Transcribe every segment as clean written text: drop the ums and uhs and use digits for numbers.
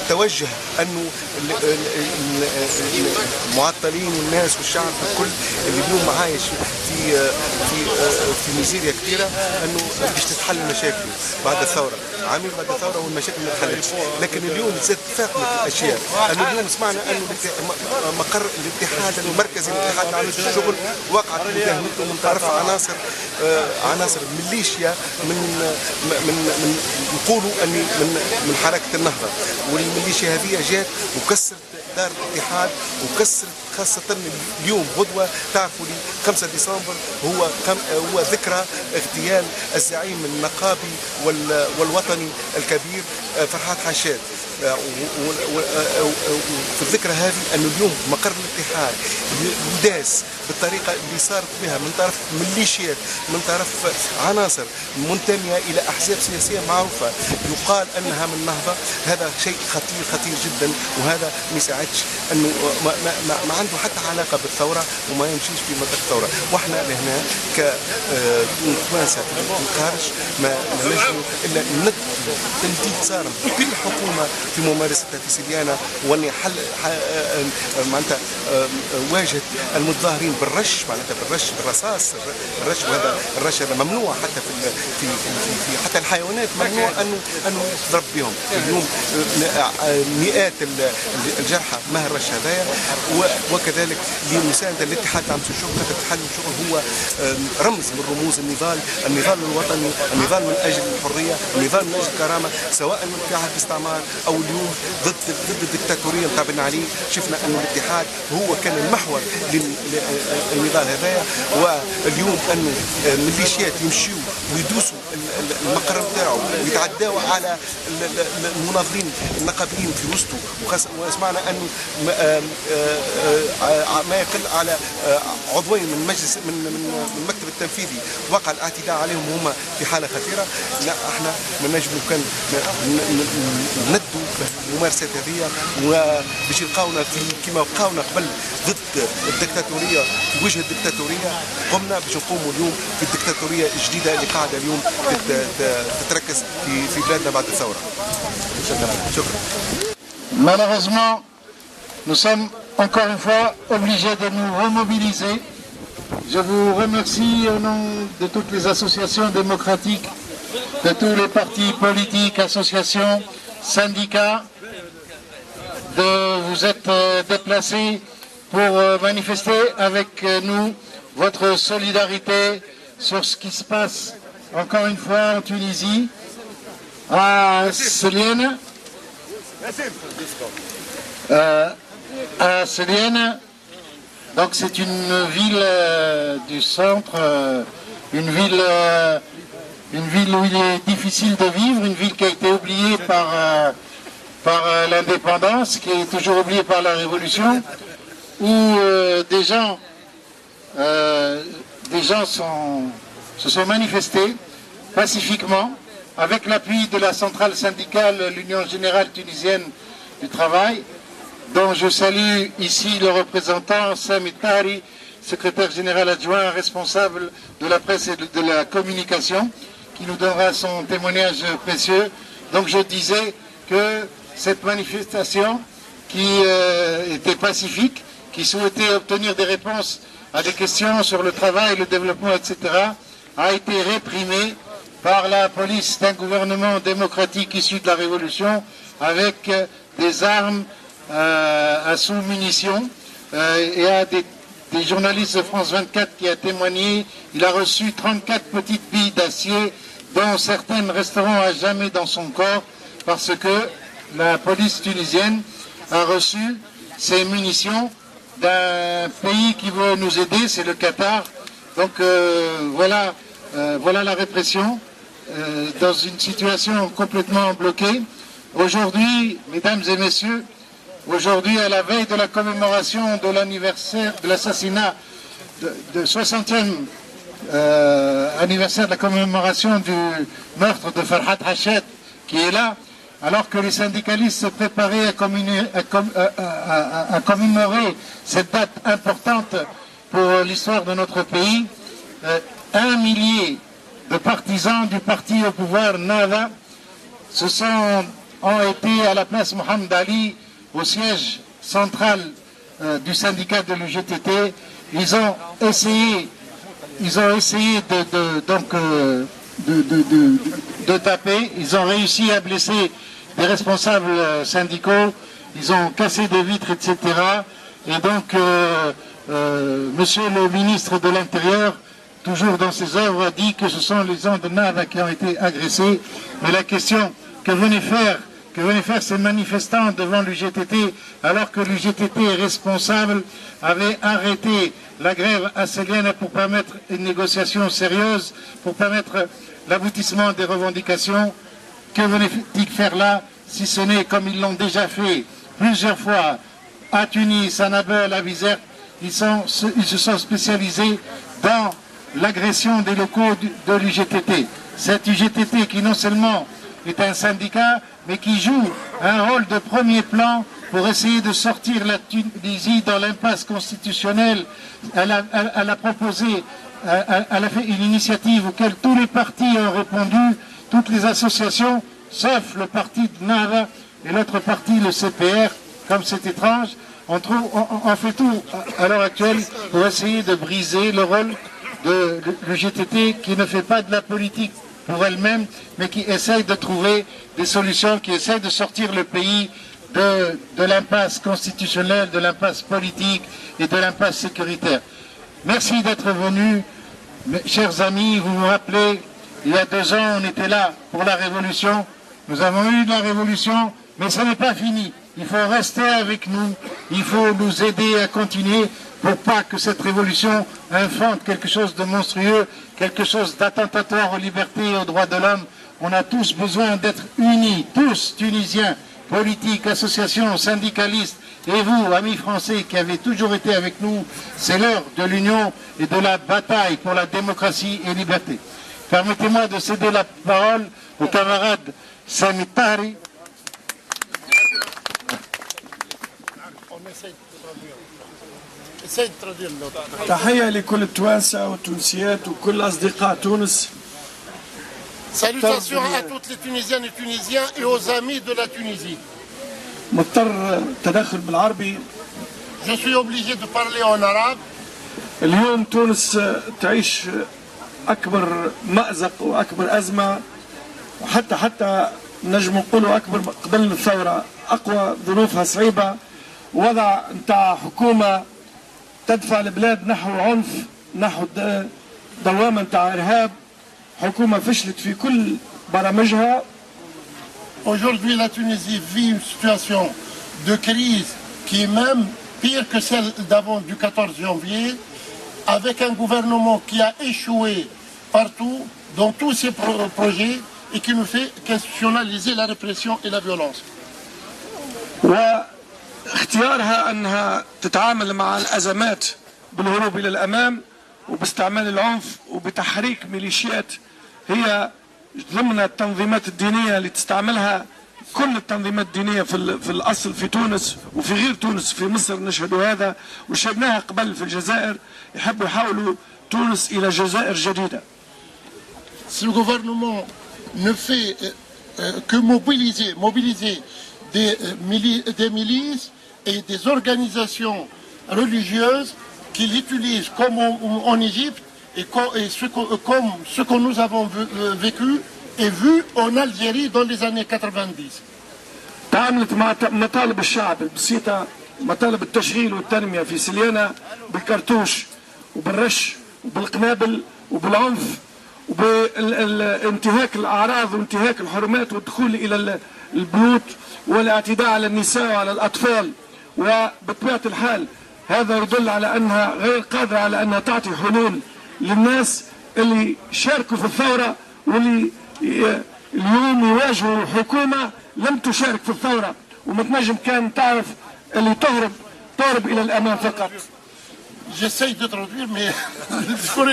توجه انه المعطلين والناس والشعب الكل اللي اليوم عايش في في في ميزيريا كثيره انه باش تتحل مشاكله بعد الثوره، عامين بعد الثوره والمشاكل ما تحلتش، لكن اليوم زاد تفاقمت الاشياء، انه اليوم سمعنا انه مقر الاتحاد المركزي للاتحاد العام للشغل وقعت مداهمته من طرف عناصر ميليشيا من نقولوا اني من حركه النهضه، والميليشيا هذه جات وكسرت دار الاتحاد وكسرت خاصة اليوم غدوة تعرفوا لي 5 ديسمبر هو ذكرى اغتيال الزعيم النقابي والوطني الكبير فرحات حشاد. وفي الذكرى هذه أنه اليوم مقر الاتحاد يداس بالطريقة اللي صارت بها من طرف ميليشيات، من طرف عناصر منتمية إلى أحزاب سياسية معروفة يقال أنها من نهضة. هذا شيء خطير جدا، وهذا ما يساعدش أنه ما عنده حتى علاقة بالثورة وما يمشيش في منطقة الثورة. وإحنا لهنا كتوانسة في الخارج ما نجموا إلا تنديد صارم كل حكومة في ممارستها في سيديانا، وأن حل معناتها واجهت المتظاهرين بالرش، معناتها بالرصاص الرش، وهذا الرش هذا ممنوع حتى في حتى الحيوانات ممنوع أنه تضرب بهم. اليوم مئات الجرحى مع الرش هذايا، وكذلك لمساندة الاتحاد العام للشغل. الاتحاد العام للشغل هو رمز من رموز النضال الوطني، النضال من أجل الحرية، النضال من أجل الكرامة، سواء في عهد الاستعمار أو اليوم ضد الدكتاتورية نتاع بن علي. شفنا أن الاتحاد هو كان المحور للنضال هذايا، واليوم أنه ميليشيات يمشيوا ويدوسوا المقر نتاعو ويتعداوا على المناضلين النقابيين في وسطه، وسمعنا أنه ما يقل على عضوين من مجلس من المكتب التنفيذي وقع الاعتداء عليهم وهم في حالة خطيرة. لا احنا ما نجموا كان ندوا الممارسات هذه، وباش يلقاونا في كما وقعونا قبل ضد الدكتاتورية في وجه الدكتاتورية، قمنا باش نقوموا اليوم في الدكتاتورية الجديدة اللي قاعدة اليوم تتركز في بلادنا بعد الثورة. شكرا. Malheureusement, nous sommes encore une fois obligés de nous remobiliser. Je vous remercie au nom de toutes les associations démocratiques, de tous les partis politiques, associations, syndicats, de vous être déplacés pour manifester avec nous votre solidarité sur ce qui se passe encore une fois en Tunisie, à Seliene. À Seliene, donc c'est une ville du centre, une ville où il est difficile de vivre, une ville qui a été oubliée par l'indépendance, qui est toujours oubliée par la révolution, où des gens se sont manifestés pacifiquement avec l'appui de la centrale syndicale, l'Union Générale Tunisienne du Travail, dont je salue ici le représentant Samit Tahri, secrétaire général adjoint responsable de la presse et de la communication, qui nous donnera son témoignage précieux. Donc je disais que cette manifestation qui était pacifique, qui souhaitait obtenir des réponses à des questions sur le travail, le développement, etc., a été réprimée par la police d'un gouvernement démocratique issu de la Révolution avec des armes à sous-munitions. Et à des journalistes de France 24 qui a témoigné, il a reçu 34 petites billes d'acier dont certaines resteront à jamais dans son corps parce que la police tunisienne a reçu ces munitions d'un pays qui veut nous aider, c'est le Qatar. Donc voilà la répression dans une situation complètement bloquée. Aujourd'hui, mesdames et messieurs, aujourd'hui à la veille de la commémoration de l'anniversaire de l'assassinat de 60e anniversaire de la commémoration du meurtre de Farhat Hachad qui est là, alors que les syndicalistes se préparaient à commémorer cette date importante pour l'histoire de notre pays, 1 millier de partisans du parti au pouvoir Nahda se sont ont été à la place Mohamed Ali, au siège central du syndicat de l'UGTT. Ils ont essayé de taper. Ils ont réussi à blesser des responsables syndicaux. Ils ont cassé des vitres, etc. Et donc, monsieur le ministre de l'Intérieur, toujours dans ses œuvres, a dit que ce sont les gens de Nava qui ont été agressés. Mais la question que venaient faire ces manifestants devant l'UGTT, alors que l'UGTT responsable avait arrêté la grève assélienne pour permettre une négociation sérieuse, pour permettre l'aboutissement des revendications, que venait-il faire là, si ce n'est, comme ils l'ont déjà fait plusieurs fois, à Tunis, à Nabeul, à Bizerte, ils se sont spécialisés dans l'agression des locaux de l'UGTT. Cette UGTT qui non seulement est un syndicat, mais qui joue un rôle de premier plan pour essayer de sortir la Tunisie dans l'impasse constitutionnelle. Elle a proposé, elle a fait une initiative auquel tous les partis ont répondu, toutes les associations, sauf le parti de Nava et l'autre parti, le CPR, comme c'est étrange. On fait tout à l'heure actuelle pour essayer de briser le rôle de l'UGTT qui ne fait pas de la politique pour elle-même, mais qui essaye de trouver des solutions, qui essaye de sortir le pays de l'impasse constitutionnelle, de l'impasse politique et de l'impasse sécuritaire. Merci d'être venus, chers amis. Vous vous rappelez, il y a 2 ans, on était là pour la révolution. Nous avons eu de la révolution, mais ce n'est pas fini. Il faut rester avec nous, il faut nous aider à continuer pour pas que cette révolution infante quelque chose de monstrueux, quelque chose d'attentatoire aux libertés et aux droits de l'homme. On a tous besoin d'être unis, tous Tunisiens, politiques, associations, syndicalistes, et vous, amis français qui avez toujours été avec nous, c'est l'heure de l'union et de la bataille pour la démocratie et liberté. Permettez-moi de céder la parole au camarade Sami Tahri. تحية لكل التوانسة والتونسيات وكل أصدقاء تونس. Salutations à toutes les Tunisiennes et Tunisiens et aux amis de la Tunisie. مضطر تدخل بالعربي. Je suis obligé de parler en arabe. اليوم تونس تعيش أكبر مأزق وأكبر أزمة وحتى نجم نقولوا أكبر قبل الثورة. أقوى ظروفها صعيبة. وضع نتاع حكومة تدفع البلاد نحو عنف، نحو دوامة نتاع إرهاب. حكومة فشلت في كل برامجها. Aujourd'hui, la Tunisie vit une situation de crise qui est même pire que celle d'avant du 14 janvier, avec un gouvernement qui a échoué partout, dans tous ses projets, et qui nous fait institutionnaliser la répression et la violence. واختيارها أنها تتعامل مع الأزمات بالهروب إلى الأمام وباستعمال العنف وبتحريك ميليشيات هي ضمن التنظيمات الدينية اللي تستعملها كل التنظيمات الدينية في الأصل في تونس وفي غير تونس. في مصر نشهد هذا وشهدناها قبل في الجزائر. يحاولوا تونس إلى جزائر جديدة. Ce gouvernement ne fait que mobiliser des milices et des organisations religieuses qu'il utilise comme en Égypte et comme ce que nous avons vécu et vu en Algérie dans les années 90. تعاملت مع مطالب الشعب البسيطة، مطالب التشغيل والتنمية في سليانة بالكرتوش وبالرش وبالقنابل وبالعنف وبانتهاك الأعراض وانتهاك الحرمات والدخول إلى البيوت والاعتداء على النساء وعلى الأطفال. وبطبيعة الحال هذا يدل على أنها غير قادرة على أنها تعطي حلول للناس اللي شاركوا في الثورة واللي اليوم يواجهوا حكومة لم تشارك في الثورة وما تنجم كان تعرف اللي تهرب إلى الأمام فقط. J'essaye de traduire, mais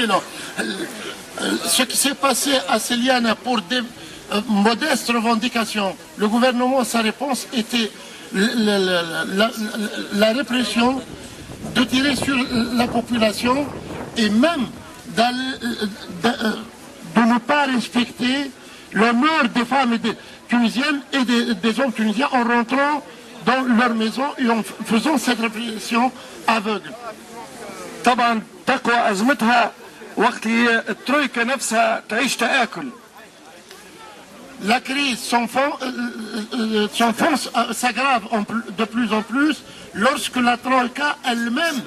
non. Ce qui s'est passé à Céliane pour des modestes revendications, le gouvernement, sa réponse était la répression, de tirer sur la population et même de ne pas respecter l'honneur des femmes tunisiennes et des hommes tunisiens en rentrant dans leur maison et en faisant cette répression aveugle. طبعا تقوى أزمتها وقت الترويكا نفسها تعيش تآكل. La crise s'aggrave de plus en plus lorsque la Troïka elle-même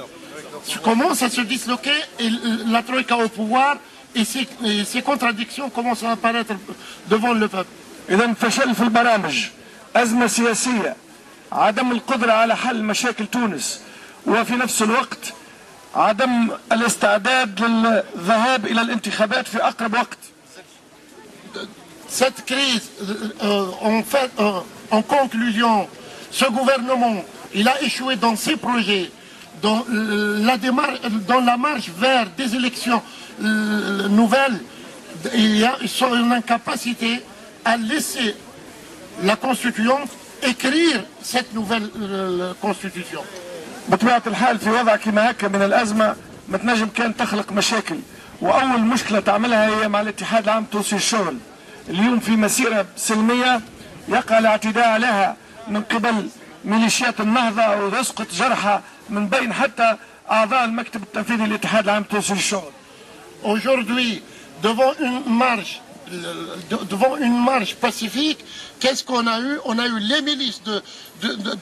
commence à se disloquer et la Troïka au pouvoir et ses contradictions commencent à apparaître devant le peuple. إذا فشل في البرامج، أزمة سياسية، عدم القدرة على حل مشاكل تونس، وفي نفس الوقت عدم الاستعداد للذهاب إلى الانتخابات في أقرب وقت. Cette crise, en conclusion, ce gouvernement, il a échoué dans ses projets, dans la marche vers des élections nouvelles. Ils sont en incapacité à laisser la Constitution écrire cette nouvelle Constitution. بطبيعة الحال في وضع كما هكا من الأزمة ما تنجم كان تخلق مشاكل، وأول مشكلة تعملها هي مع الاتحاد العام التونسي للشغل. اليوم في مسيرة سلمية يقع الاعتداء عليها من قبل ميليشيات النهضة ويسقط جرحى من بين حتى أعضاء المكتب التنفيذي للاتحاد العام التونسي للشغل. Aujourd'hui, devant une marche pacifique, qu'est-ce qu'on a eu? On a eu les milices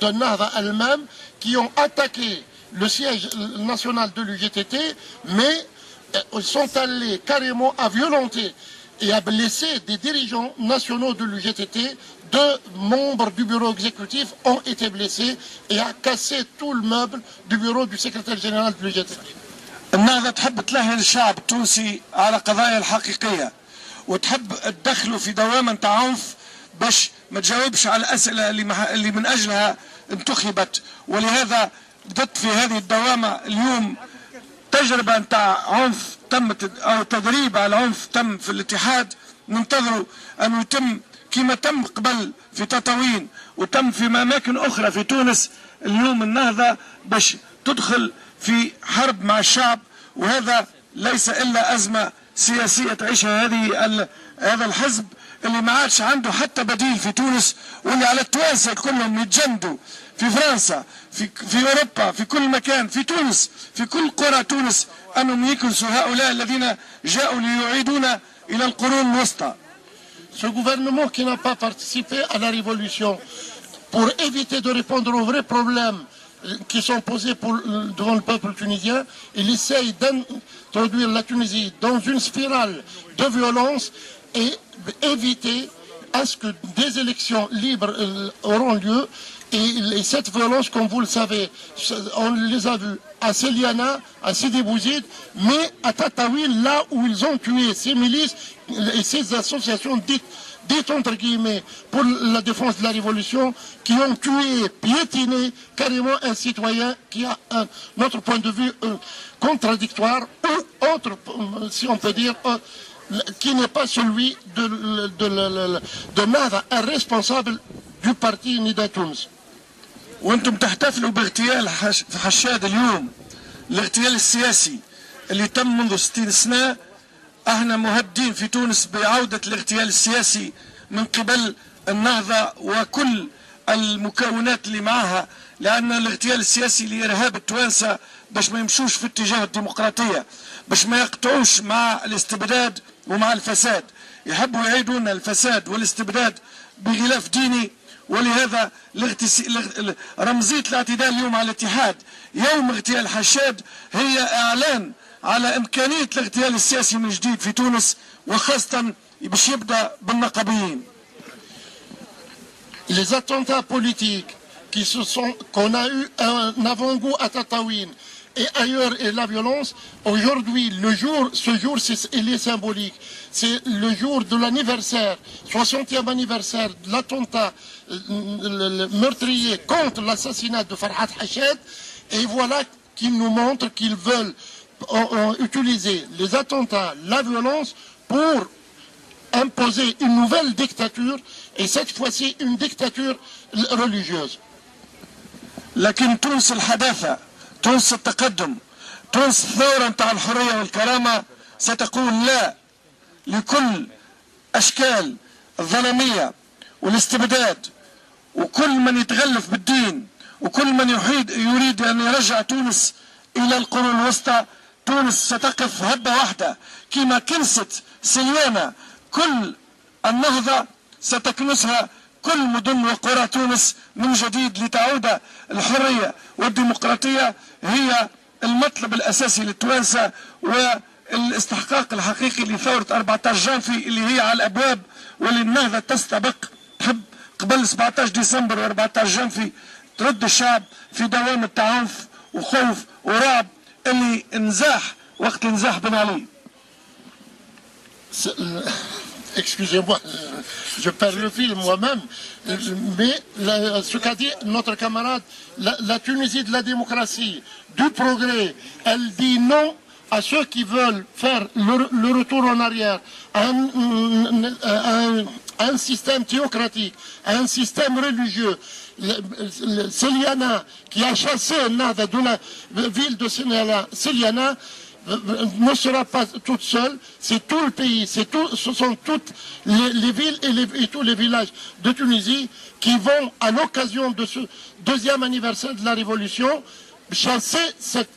de Nahda elles-mêmes qui ont attaqué le siège national de l'UGTT, mais sont allés carrément à violenter et à blesser des dirigeants nationaux de l'UGTT. 2 membres du bureau exécutif ont été blessés et à cassé tout le meuble du bureau du secrétaire général de l'UGTT. النهضة تحب تلهي الشعب التونسي على قضايا الحقيقية، وتحب تدخله في دوامة نتاع عنف باش ما تجاوبش على الأسئلة اللي من أجلها انتخبت، ولهذا بدت في هذه الدوامة اليوم تجربة نتاع عنف تمت أو تدريب على العنف تم في الاتحاد. ننتظروا أنه يتم كما تم قبل في تطاوين وتم في أماكن أخرى في تونس. اليوم النهضة باش تدخل في حرب مع الشعب، وهذا ليس إلا أزمة سياسية تعيشها هذا الحزب اللي ما عادش عنده حتى بديل في تونس، واللي على التوانسة كلهم يتجندوا في فرنسا في أوروبا في كل مكان، في تونس في كل قرى تونس، أنهم يكنسوا هؤلاء الذين جاءوا ليعيدون إلى القرون الوسطى. Ce gouvernement qui n'a pas participé à la révolution pour éviter de répondre aux vrais problèmes qui sont posés devant le peuple tunisien, il essaye d'introduire la Tunisie dans une spirale de violence et éviter à ce que des élections libres auront lieu. Et cette violence, comme vous le savez, on les a vues à Seliana, à Sidi Bouzid, mais à Tataouine, là où ils ont tué ces milices et ces associations dites entre guillemets pour la défense de la révolution, qui ont tué, piétiné carrément un citoyen qui a un autre point de vue contradictoire ou autre, si on peut dire, qui n'est pas celui de Nahda, un responsable du parti Nida Tunis. وانتم تحتفلوا باغتيال حشاد اليوم، الاغتيال السياسي اللي تم منذ 60 سنة. احنا مهددين في تونس بعودة الاغتيال السياسي من قبل النهضة وكل المكونات اللي معها، لأن الاغتيال السياسي لإرهاب التوانسة باش ما يمشوش في اتجاه الديمقراطية، باش ما يقطعوش مع الاستبداد ومع الفساد. يحبوا يعيدون الفساد والاستبداد بغلاف ديني، ولهذا رمزية الاعتداء اليوم على الاتحاد يوم اغتيال حشاد هي إعلان على إمكانية الاغتيال السياسي من جديد في تونس، وخاصة باش يبدأ بالنقابيين. Les attentats politiques qu'on a eu un avant-goût à Tataouine et ailleurs, et la violence, aujourd'hui, ce jour, il est symbolique. C'est le jour de l'anniversaire, 60e anniversaire de l'attentat meurtrier contre l'assassinat de Farhat Hachad. Et voilà qu'ils nous montrent qu'ils veulent utiliser les attentats, la violence pour imposer une nouvelle dictature, et cette fois-ci une dictature religieuse. لكن تونس الحداثة، تونس التقدم، تونس الثورة نتاع الحرية والكرامة ستقول لا لكل أشكال الظلامية والاستبداد وكل من يتغلف بالدين وكل من يريد أن يرجع تونس إلى القرون الوسطى، تونس ستقف هبة واحدة كما كنست سليانة كل النهضة ستكنسها كل مدن وقرى تونس من جديد لتعود الحرية والديمقراطية هي المطلب الأساسي للتوانسة والاستحقاق الحقيقي لثورة 14 جانفي اللي هي على الأبواب واللي النهضة تستبق تحب قبل 17 ديسمبر و14 جانفي ترد الشعب في دوامة تعنف وخوف ورعب اللي انزاح وقت انزاح بن علي. Excusez-moi, je perds le fil moi-même, mais ce qu'a dit notre camarade, la Tunisie de la démocratie, du progrès, elle dit non à ceux qui veulent faire le retour en arrière, un système théocratique, un système religieux. Seliana, qui a chassé Nada de la ville de Seliana, ne sera pas toute seule, c'est tout le pays, ce sont toutes les villes et tous les villages de Tunisie qui vont, à l'occasion de ce deuxième anniversaire de la Révolution, chasser cette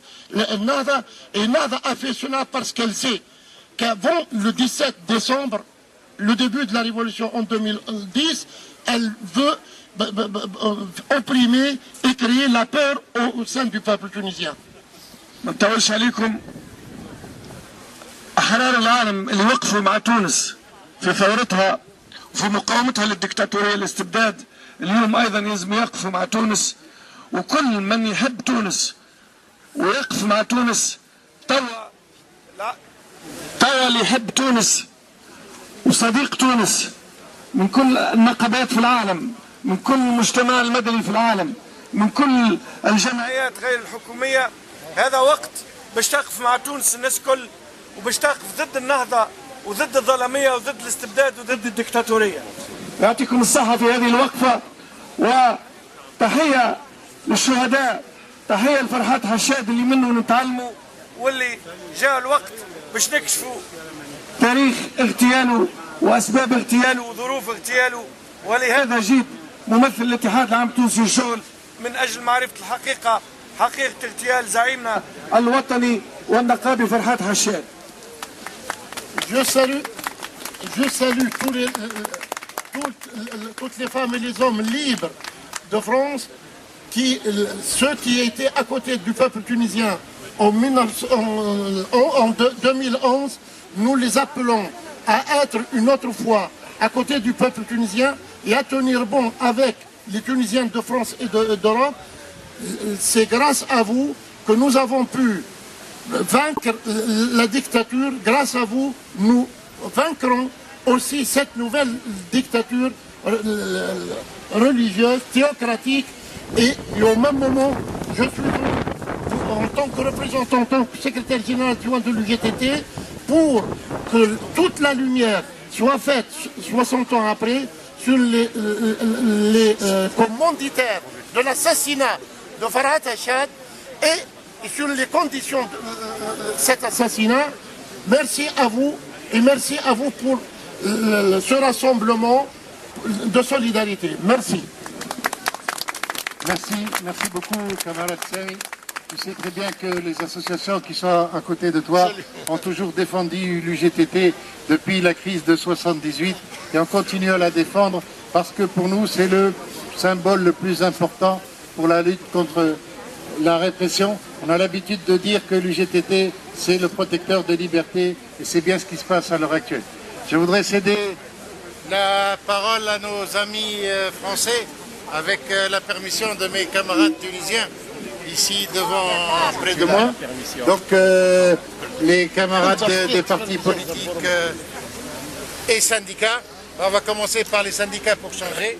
Nada. Et Nada a fait cela parce qu'elle sait qu'avant le 17 décembre, le début de la Révolution en 2010, elle veut opprimer et créer la peur au sein du peuple tunisien. أحرار العالم اللي وقفوا مع تونس في ثورتها وفي مقاومتها للدكتاتورية الاستبداد اليوم أيضا يلزم يقفوا مع تونس، وكل من يحب تونس ويقف مع تونس توا اللي يحب تونس وصديق تونس من كل النقابات في العالم، من كل المجتمع المدني في العالم، من كل الجمعيات غير الحكومية، هذا وقت باش تقف مع تونس الناس كل وباش تقف ضد النهضة وضد الظلامية وضد الاستبداد وضد الدكتاتورية. يعطيكم الصحة في هذه الوقفة، وتحية للشهداء، تحية لفرحات حشاد اللي منه نتعلموا واللي جاء الوقت باش نكشفوا تاريخ اغتياله وأسباب اغتياله وظروف اغتياله. ولهذا جيت ممثل الاتحاد العام التونسي للشغل من أجل معرفة الحقيقة، حقيقة اغتيال زعيمنا الوطني والنقابي فرحات حشاد. Je salue toutes les femmes et les hommes libres de France, ceux qui étaient à côté du peuple tunisien en 2011. Nous les appelons à être une autre fois à côté du peuple tunisien et à tenir bon avec les Tunisiens de France et d'Europe. C'est grâce à vous que nous avons pu vaincre la dictature. Grâce à vous, nous vaincrons aussi cette nouvelle dictature religieuse, théocratique. Et au même moment, je suis en tant que représentant, en tant que secrétaire général de l'UGTT, pour que toute la lumière soit faite 60 ans après sur les commanditaires de l'assassinat de Farhat Hachad et sur les conditions de cet assassinat. Merci à vous et merci à vous pour ce rassemblement de solidarité. Merci. Merci beaucoup, camarade Sey. Tu sais très bien que les associations qui sont à côté de toi ont toujours défendu l'UGTT depuis la crise de 78 et on continue à la défendre parce que pour nous c'est le symbole le plus important pour la lutte contre la répression. On a l'habitude de dire que l'UGTT c'est le protecteur de liberté et c'est bien ce qui se passe à l'heure actuelle. Je voudrais céder la parole à nos amis français avec la permission de mes camarades tunisiens ici devant, près de moi. Donc les camarades des partis politiques et syndicats. On va commencer par les syndicats pour changer.